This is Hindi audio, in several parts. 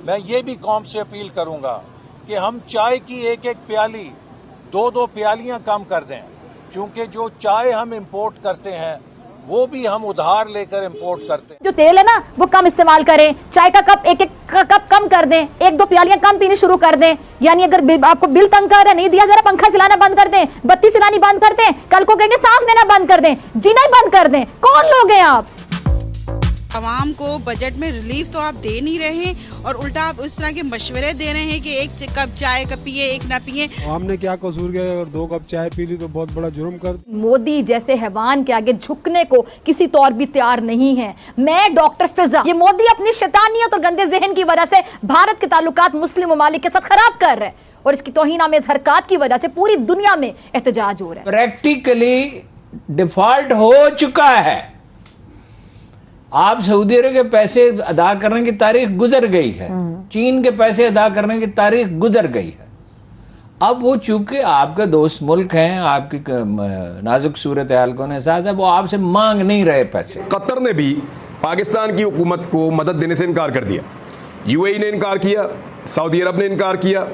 मैं ये भी कौम से अपील करूंगा कि हम चाय की एक एक प्याली 2-2 प्यालियां कम कर दें, क्योंकि जो चाय हम इंपोर्ट करते हैं वो भी हम उधार लेकर इंपोर्ट करते हैं। जो तेल है ना वो कम इस्तेमाल करें, चाय का कप एक कप कम कर दें, 1-2 प्यालियां कम पीनी शुरू कर दें। यानी अगर आपको बिल तंग कर रहा है, नहीं दिया जरा पंखा चलाना बंद कर दें, बत्ती चलानी बंद कर दें, कल को कहेंगे सांस लेना बंद कर दें, जीना ही बंद कर दें। कौन लोग हैं आप? आवाम को बजट में रिलीफ तो आप दे नहीं रहे हैं और उल्टा आप उस तरह के मशवरे दे रहे हैं कि 1 कप चाय का पिए, 1 ना पिए। हमने क्या कसूर किया और 2 कप चाय पी ली तो बहुत बड़ा जुर्म कर। मोदी जैसे हैवान के आगे झुकने को किसी तौर भी तैयार नहीं है। मैं डॉक्टर फिजा, ये मोदी अपनी शैतानियत और गंदे जहन की वजह से भारत के ताल्लुकात मुस्लिम ममालिक के साथ खराब कर रहे हैं और इसकी तौहीन-आमेज़ हरकत की वजह से पूरी दुनिया में एहतजाज हो रहा है। प्रैक्टिकली डिफॉल्ट हो चुका है। आप सऊदी अरब के पैसे अदा करने की तारीख गुजर गई है, चीन के पैसे अदा करने की तारीख गुजर गई है। अब वो चूंकि आपके दोस्त मुल्क हैं, आपकी नाजुक सूरत हाल को साथ है, वो आपसे मांग नहीं रहे पैसे। कतर ने भी पाकिस्तान की हुकूमत को मदद देने से इनकार कर दिया। यूएई ने इनकार किया, सऊदी अरब ने इनकार किया,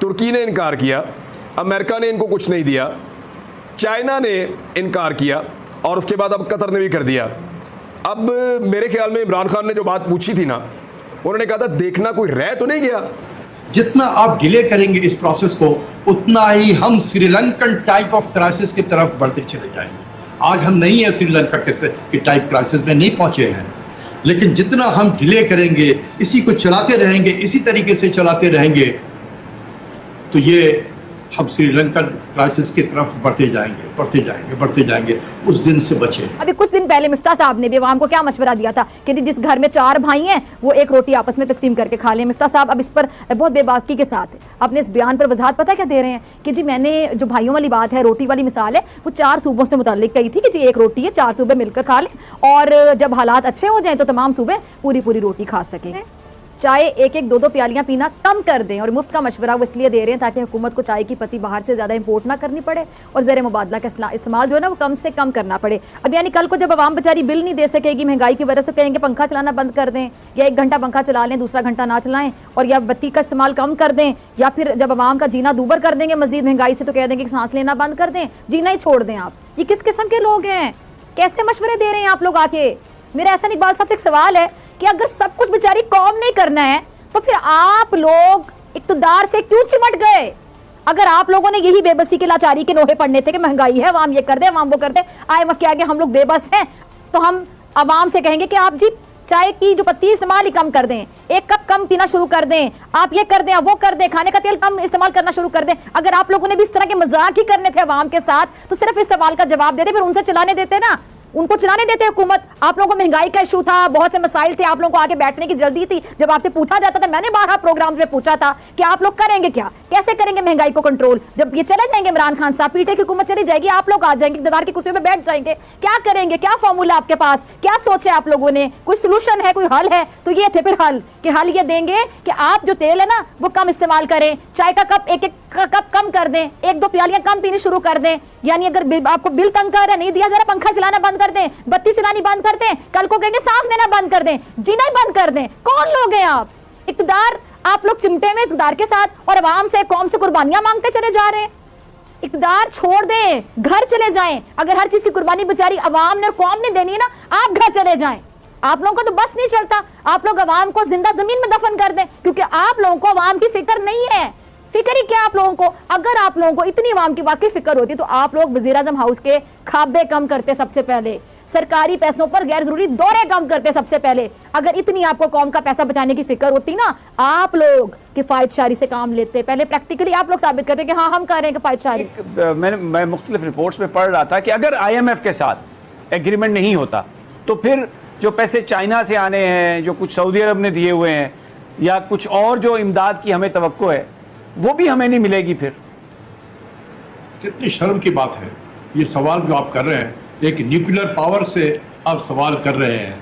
तुर्की ने इनकार किया, अमेरिका ने इनको कुछ नहीं दिया, चाइना ने इनकार किया और उसके बाद अब कतर ने भी कर दिया। अब मेरे ख्याल में इमरान खान ने जो बात पूछी थी ना, उन्होंने कहा था देखना कोई रह तो नहीं गया। जितना आप डिले करेंगे इस प्रोसेस को, उतना ही हम श्रीलंकन टाइप ऑफ क्राइसिस की तरफ बढ़ते चले जाएंगे। आज हम नहीं है श्रीलंका के टाइप क्राइसिस में नहीं पहुंचे हैं, लेकिन जितना हम डिले करेंगे, इसी को चलाते रहेंगे, इसी तरीके से चलाते रहेंगे, तो ये हम श्रीलंका क्राइसिस की तरफ बढ़ते जाएंगे। उस दिन से बचे। अभी कुछ दिन पहले मिफ्ता साहब ने भी आवाम को क्या मशवरा दिया था कि जिस घर में 4 भाई हैं वो 1 रोटी आपस में तकसीम करके खा लें। मिफ्ता साहब अब इस पर बहुत बेबाकी के साथ अपने इस बयान पर वजाहत पता क्या दे रहे हैं कि जी मैंने जो भाइयों वाली बात है, रोटी वाली मिसाल है, वो 4 सूबों से मुताल्लिक कही थी कि जी 1 रोटी है, 4 सूबे मिलकर खा लें और जब हालात अच्छे हो जाए तो तमाम सूबे पूरी रोटी खा सकेंगे। चाय 1-1, 2-2 प्यालियां पीना कम कर दें और मुफ्त का मशवरा वो इसलिए दे रहे हैं ताकि हुकूमत को चाय की पत्ती बाहर से ज़्यादा इंपोर्ट ना करनी पड़े और ज़र मुबादला का इस्तेमाल जो है ना वो कम से कम करना पड़े। अब यानी कल को जब आवाम बेचारी बिल नहीं दे सकेगी महंगाई की वजह से, कहेंगे पंखा चलाना बंद कर दें या 1 घंटा पंखा चला लें, दूसरा घंटा ना चलाएं, और या बत्ती का इस्तेमाल कम कर दें, या फिर जब आवाम का जीना दूबर कर देंगे मजीद महंगाई से तो कह देंगे कि सांस लेना बंद कर दें, जीना ही छोड़ दें। आप ये किस किस्म के लोग हैं? कैसे मशवरे दे रहे हैं आप लोग आके? मेरा एहसान इकबाल साहब से एक सवाल है कि अगर सब कुछ बेचारी कौम नहीं करना है तो फिर आप लोग इक़्तिदार से क्यों चिमट गए? अगर आप लोगों ने यही बेबसी के लाचारी के नोहे पढ़ने थे कि महंगाई है, अवाम ये कर दे, अवाम वो कर दे, IMF के आगे हम लोग बेबस हैं, तो हम अवाम से कहेंगे कि आप जी चाय की जो पत्ती इस्तेमाल ही कम कर दें, 1 कप कम पीना शुरू कर दें, आप ये कर दें, आप वो कर दें, खाने का तेल कम इस्तेमाल करना शुरू कर दें। अगर आप लोगों ने भी इस तरह के मजाक ही करने थे अवाम के साथ तो सिर्फ इस सवाल का जवाब देते, फिर उनसे चलाने देते ना, उनको चलाने देते हुकूमत। आप लोगों को महंगाई का इशू था, बहुत से मसाइल थे, आप लोगों को आगे बैठने की जल्दी थी। जब आपसे पूछा जाता था, मैंने 12 प्रोग्राम्स में पूछा था कि आप लोग करेंगे क्या, कैसे करेंगे महंगाई को कंट्रोल? जब ये चले जाएंगे इमरान खान साहब, पीटे की हुकूमत चली जाएगी, आप लोग आ जाएंगे, इक़्तिदार की कुर्सी पे बैठ जाएंगे, क्या करेंगे? क्या फॉर्मूला आपके पास, क्या सोचे आप लोगों ने? कोई सोल्यूशन है, कोई हल है? तो ये थे फिर हल कि हल ये देंगे कि आप जो तेल है ना वो कम इस्तेमाल करें, चाय का कप 1-1 कप कम कर दें, 1-2 प्यालियां कम पीनी शुरू कर दें। यानी अगर आपको बिल तंग कर रहा है, नहीं दिया जरा पंखा चलाना बंद कर दें, बत्ती चलानी बंद कर दें, कल को कहेंगे सांस लेना बंद कर दें, जीना ही बंद कर दें। कौन लोग हैं आप? इक़्तिदार आप लोग चिमटे में इक़्तिदार के साथ और आवाम से, कौम से कुर्बानियां मांगते चले जा रहे हैं। इक़्तिदार छोड़ दें, घर चले जाएं। अगर हर चीज की कुर्बानी बेचारी आवाम ने और कौम ने देनी है ना, आप घर चले जाएं। आप लोगों को तो बस नहीं चलता, आप लोग आवाम को जिंदा जमीन में दफन कर दें, क्योंकि आप लोगों को आवाम की फिक्र नहीं है। फिक्र ही क्या आप लोगों को? अगर आप लोगों को इतनी आवाम की वाकई फिक्र होती तो आप लोग वज़ीर-ए-आज़म हाउस के खाबे कम करते सबसे पहले, सरकारी पैसों पर गैर जरूरी दौरे कम करते सबसे पहले। अगर इतनी आपको कौम का पैसा बचाने की फिक्र होती ना, आप लोग किफायतशारी से काम लेते। पहले प्रैक्टिकली आप लोग साबित करते कि हाँ हम कर रहे हैं किफायतशारी। मैं मुख्तलिफ रिपोर्ट्स में पढ़ रहा था कि अगर IMF के साथ एग्रीमेंट नहीं होता तो फिर जो पैसे चाइना से आने हैं, जो कुछ सऊदी अरब ने दिए हुए हैं, या कुछ और जो इमदाद की हमें तवक्को है, वो भी हमें नहीं मिलेगी। फिर कितनी शर्म की बात है ये सवाल जो आप कर रहे हैं, एक न्यूक्लियर पावर से आप सवाल कर रहे हैं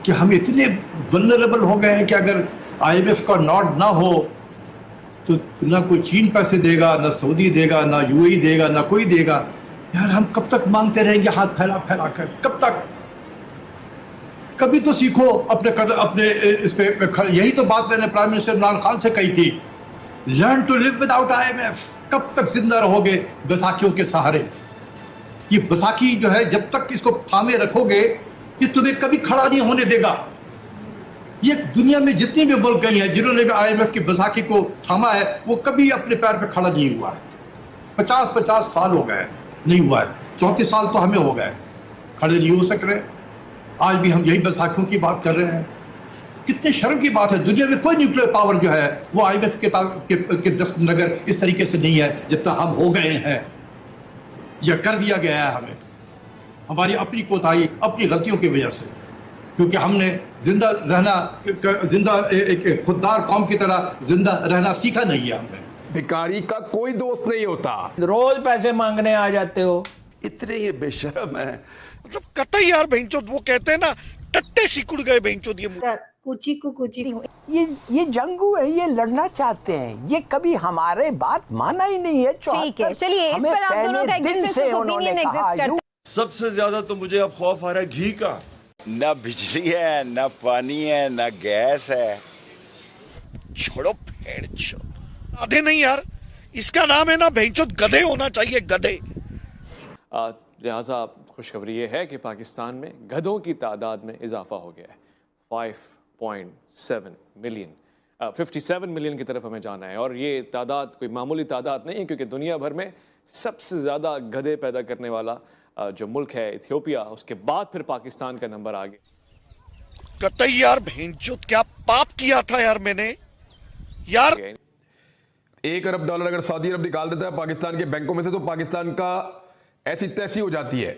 कि हम इतने वल्नरेबल हो गए हैं कि अगर IMF का नॉट ना हो तो ना कोई चीन पैसे देगा, ना सऊदी देगा, ना UAE देगा, ना कोई देगा। यार हम कब तक मांगते रहेंगे हाथ फैला फैला कर? कब तक? कभी तो सीखो अपने इस पे यही तो बात मैंने प्राइम मिनिस्टर इमरान खान से कही थी, learn to live without IMF। कब तक जिंदा रहोगे बैसाखियों के सहारे? ये बैसाखी जो है, जब तक इसको थामे रखोगे, ये तुम्हें कभी खड़ा नहीं होने देगा। ये दुनिया में जितनी भी मुल्क गई हैं जिन्होंने भी IMF की बैसाखी को थामा है, वो कभी अपने पैर पे खड़ा नहीं हुआ है। 50 साल हो गए नहीं हुआ है, 34 साल तो हमें हो गए, खड़े नहीं हो सक रहे। आज भी हम यही बैसाखियों की बात कर रहे हैं। कितने शर्म की बात है, दुनिया में कोई न्यूक्लियर पावर जो है वो IMF के दस्तनगर इस तरीके से नहीं है जितना हम हो गए हैं। यह कर दिया गया है हमें, हमारी अपनी कोताही, अपनी गलतियों की वजह से, क्योंकि हमने जिंदा रहना, एक खुददार कौम की तरह जिंदा रहना सीखा नहीं है हमने। भिखारी का कोई दोस्त नहीं होता। रोज पैसे मांगने आ जाते हो। इतने ये बेशरम है, मतलब कतई यार बेंचोद, वो कहते हैं ना टट्टे सिकुड़ गए बेंचोद। ये कुची को कुची ये जंगू है, ये लड़ना चाहते हैं, ये कभी हमारे बात माना ही नहीं है। ठीक है, चलिए इस पर आप दोनों का एक डिफरेंस ऑफ ओपिनियन एग्जिस्ट करता है। सबसे ज्यादा तो मुझे अब खौफ आ रहा है घी का। न बिजली है, न पानी है, न गैस है। छोड़ो भेड़चोद, आधे नहीं यार, इसका नाम है ना भेड़चोद, गधे होना चाहिए, गधे। लिहाजा खुशखबरी ये है कि पाकिस्तान में गधों की तादाद में इजाफा हो गया है। 5.7 मिलियन, 57 मिलियन की तरफ हमें जाना है। और ये तादाद कोई मामूली तादाद नहीं है, क्योंकि दुनिया भर में सबसे ज़्यादा गधे पैदा करने वाला जो मुल्क है इथियोपिया, उसके बाद फिर पाकिस्तान का नंबर आ गया। कतई यार भेड़चोद, क्या पाप किया था यार मैंने यार। $1 अरब अगर सऊदी अरब निकाल देता है पाकिस्तान के बैंकों में से, तो पाकिस्तान का ऐसी तैसी हो जाती है,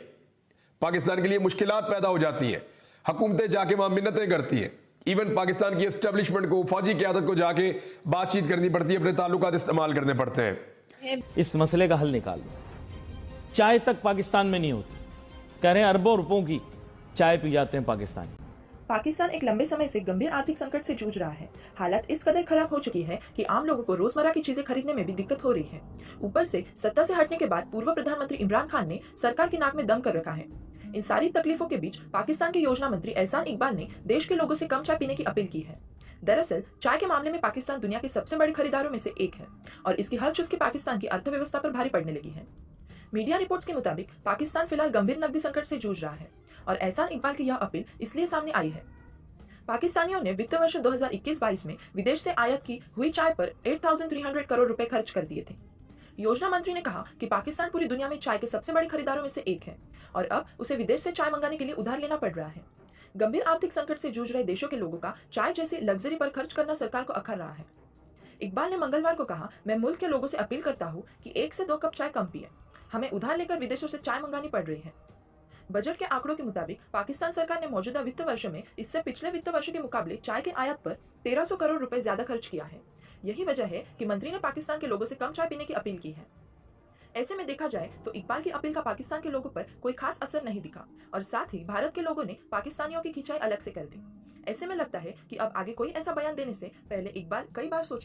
पाकिस्तान के लिए मुश्किलात पैदा हो जाती हैं। हुकूमतें जाके वहां मिन्नतें करती हैं, इवन पाकिस्तान की एस्टेब्लिशमेंट को, फौजी क़यादत को जाके बातचीत करनी पड़ती है, अपने ताल्लुकात इस्तेमाल करने पड़ते हैं। इस मसले का हल निकाल लो। चाय तक पाकिस्तान में नहीं होती, कह रहे हैं अरबों रुपयों की चाय पी जाते हैं पाकिस्तानी। पाकिस्तान एक लंबे समय से गंभीर आर्थिक संकट से जूझ रहा है। हालात इस कदर खराब हो चुकी है कि आम लोगों को रोजमर्रा की चीजें खरीदने में भी दिक्कत हो रही है। ऊपर से सत्ता से हटने के बाद पूर्व प्रधानमंत्री इमरान खान ने सरकार की नाक में दम कर रखा है। इन सारी तकलीफों के बीच पाकिस्तान के योजना मंत्री एहसान इकबाल ने देश के लोगों से कम चाय पीने की अपील की है। दरअसल चाय के मामले में पाकिस्तान दुनिया के सबसे बड़े खरीदारों में से एक है और इसकी हर चुस्की पाकिस्तान की अर्थव्यवस्था पर भारी पड़ने लगी है। मीडिया रिपोर्ट्स के मुताबिक पाकिस्तान फिलहाल गंभीर नकदी संकट से जूझ रहा है और एहसान इकबाल की यह अपील इसलिए सामने आई है। पाकिस्तानियों ने वित्त वर्ष 2021-22 में विदेश से आयात की हुई चाय पर 8,300 करोड़ रुपए खर्च कर दिए थे। योजना मंत्री ने कहा कि पाकिस्तान पूरी दुनिया में चाय के सबसे बड़े खरीदारों में से एक है और अब उसे विदेश से चाय मंगाने के लिए उधार लेना पड़ रहा है। गंभीर आर्थिक संकट से जूझ रहे देशों के लोगों का चाय जैसी लग्जरी पर खर्च करना सरकार को अखर रहा है। इकबाल ने मंगलवार को कहा, मैं मुल्क के लोगों से अपील करता हूँ कि 1 से 2 कप चाय कम पिए, हमें उधार लेकर विदेशों से चाय मंगानी पड़ रही है। बजट के आंकड़ों के मुताबिक पाकिस्तान सरकार ने मौजूदा वित्त वर्ष में इससे पिछले वित्त वर्ष के मुकाबले चाय के आयात पर 1300 करोड़ रुपए ज्यादा खर्च किया है। यही वजह है कि मंत्री ने पाकिस्तान के लोगों से कम चाय पीने की अपील की है। ऐसे में देखा जाए तो इकबाल की अपील का पाकिस्तान के लोगों पर कोई खास असर नहीं दिखा और साथ ही भारत के लोगों ने पाकिस्तानियों की खिंचाई अलग से कर दी। ऐसे में लगता है कि अब आगे कोई ऐसा बयान देने से पहले इकबाल कई बार सोचेंगे।